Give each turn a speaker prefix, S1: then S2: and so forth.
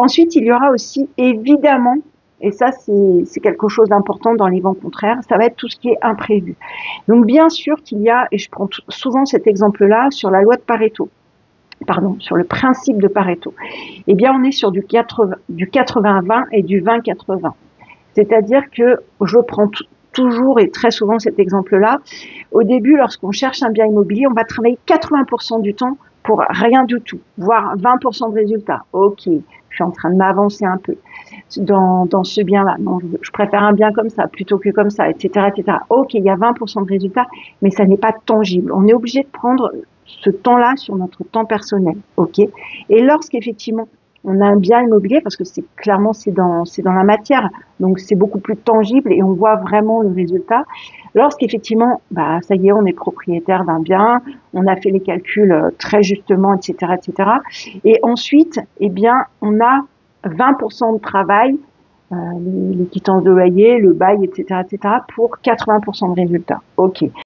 S1: Ensuite, il y aura aussi évidemment, et ça c'est quelque chose d'important dans les vents contraires, ça va être tout ce qui est imprévu. Donc bien sûr qu'il y a, et je prends souvent cet exemple-là sur la loi de Pareto, pardon, sur le principe de Pareto, eh bien on est sur du 80-20 et du 20-80. C'est-à-dire que je prends toujours et très souvent cet exemple-là. Au début, lorsqu'on cherche un bien immobilier, on va travailler 80% du temps pour rien du tout, voire 20% de résultats. Ok, je suis en train de m'avancer un peu dans ce bien-là. Non, je préfère un bien comme ça plutôt que comme ça, etc., etc. Ok, il y a 20% de résultats, mais ça n'est pas tangible. On est obligé de prendre ce temps-là sur notre temps personnel. Ok. Et lorsqu'effectivement on a un bien immobilier, parce que c'est clairement c'est dans la matière, donc c'est beaucoup plus tangible et on voit vraiment le résultat. Lorsqu'effectivement, bah ça y est, on est propriétaire d'un bien, on a fait les calculs très justement, etc., etc. Et ensuite, eh bien, on a 20% de travail, les quittances de loyer, le bail, etc., etc., pour 80% de résultats. Ok.